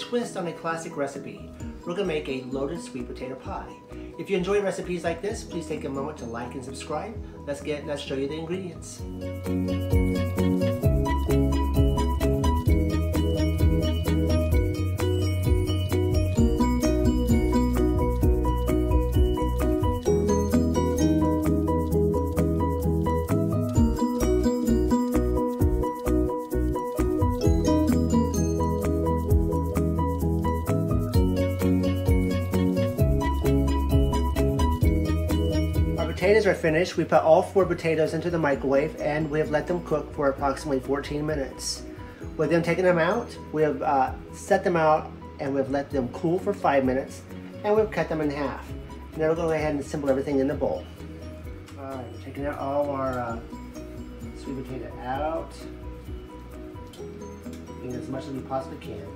twist on a classic recipe. We're going to make a loaded sweet potato pie. If you enjoy recipes like this, please take a moment to like and subscribe. Let's show you the ingredients. Potatoes are finished. We put all 4 potatoes into the microwave and we have let them cook for approximately 14 minutes. With them taking them out, we have set them out and we've let them cool for 5 minutes and we've cut them in half. Now we'll go ahead and assemble everything in the bowl. Alright, we're taking out all our sweet potato out. Getting as much as we possibly can.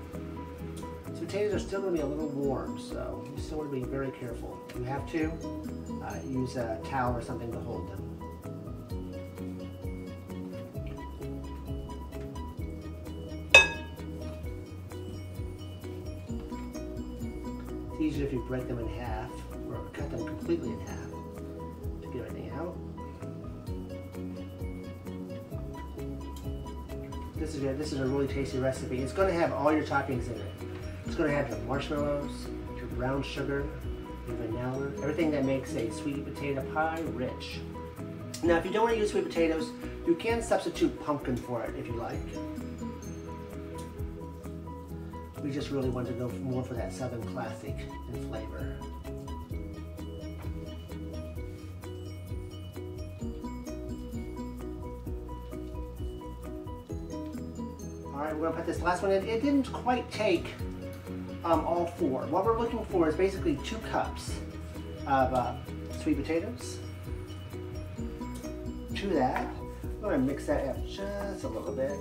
Sweet potatoes are still going to be a little warm, so you still want to be very careful. You have to use a towel or something to hold them. It's easier if you break them in half or cut them completely in half to get everything out. This is good. This is a really tasty recipe. It's going to have all your toppings in it. It's going to have your marshmallows, your brown sugar, your vanilla, everything that makes a sweet potato pie rich. Now, if you don't want to use sweet potatoes, you can substitute pumpkin for it if you like. We just really want to go more for that Southern classic in flavor. All right, we're gonna put this last one in. It didn't quite take all 4. What we're looking for is basically 2 cups of sweet potatoes. To that, I'm going to mix that up just a little bit.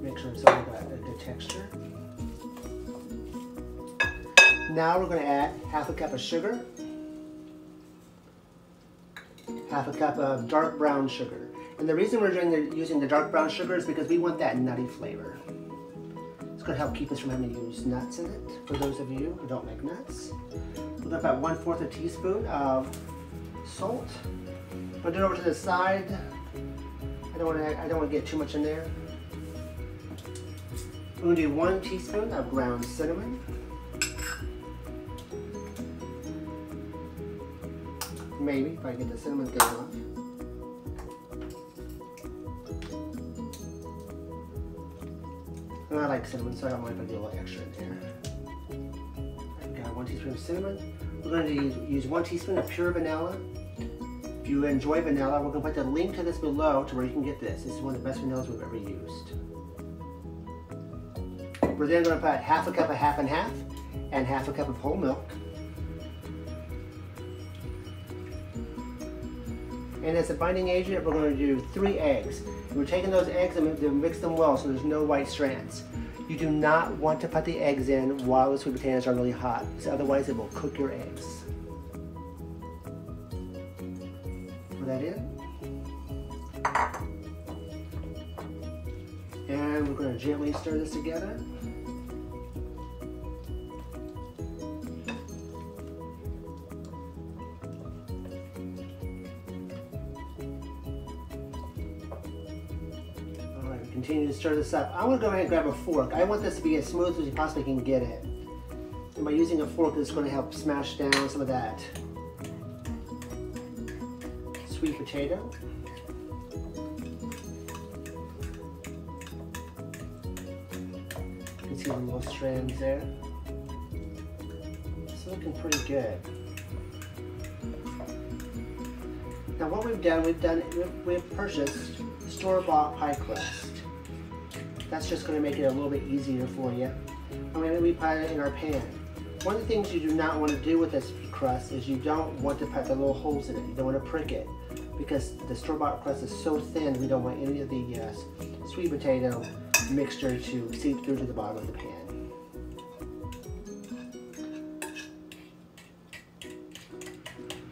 Make sure it's all got a good texture. Now we're going to add half a cup of sugar, half a cup of dark brown sugar. And the reason we're using the dark brown sugar is because we want that nutty flavor. It's going to help keep us from having to use nuts in it, for those of you who don't like nuts. We'll put about 1/4 a teaspoon of salt. Put it over to the side. I don't want to get too much in there. We're going to do 1 teaspoon of ground cinnamon. Maybe, if I get the cinnamon thing off. And I like cinnamon, so I don't mind if I do a little extra in there. I've got 1 teaspoon of cinnamon. We're going to use 1 teaspoon of pure vanilla. If you enjoy vanilla, we're going to put the link to this below to where you can get this. This is one of the best vanillas we've ever used. We're then going to put half a cup of half and half and half a cup of whole milk. And as a binding agent, we're going to do 3 eggs. And we're taking those eggs and mix them well so there's no white strands. You do not want to put the eggs in while the sweet potatoes are really hot, because otherwise it will cook your eggs. Put that in. And we're going to gently stir this together. Continue to stir this up. I'm going to go ahead and grab a fork. I want this to be as smooth as you possibly can get it. And by using a fork, it's going to help smash down some of that sweet potato. You can see the little strands there. It's looking pretty good. Now what we've purchased store-bought pie crust. That's just going to make it a little bit easier for you. I'm going to repie it in our pan. One of the things you do not want to do with this crust is you don't want to put the little holes in it. You don't want to prick it because the store-bought crust is so thin we don't want any of the sweet potato mixture to seep through to the bottom of the pan.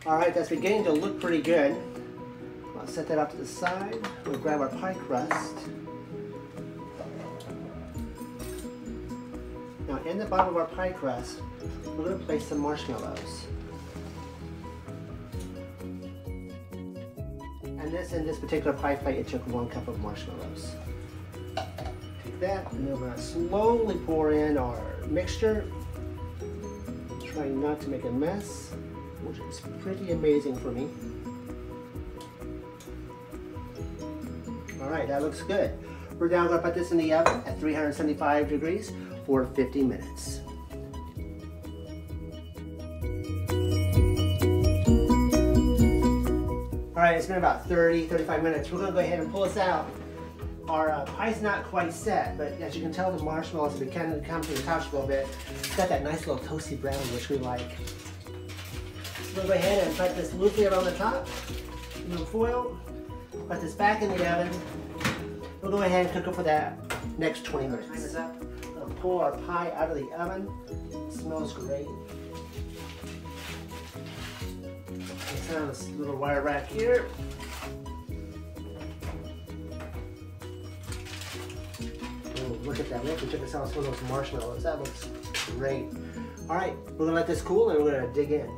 Alright, that's beginning to look pretty good. I'll set that off to the side. We'll grab our pie crust. Now in the bottom of our pie crust, we're going to place some marshmallows. And in this particular pie plate, it took 1 cup of marshmallows. Take that, and then we're going to slowly pour in our mixture. Trying not to make a mess, which is pretty amazing for me. All right, that looks good. We're now going to put this in the oven at 375 degrees for 50 minutes. All right, it's been about 30-35 minutes. We're going to go ahead and pull this out. Our pie's not quite set, but as you can tell, the marshmallows have kind of come to the touch a little bit. It's got that nice little toasty brown, which we like. So we'll go ahead and put this loosely around the top, a little foil, put this back in the oven. We'll go ahead and cook it for that next 20 minutes. Time is up. We'll pull our pie out of the oven. It smells great. Let's have this little wire rack here. Look at that, we actually took this out some of those marshmallows. That looks great. All right, we're gonna let this cool and we're gonna dig in.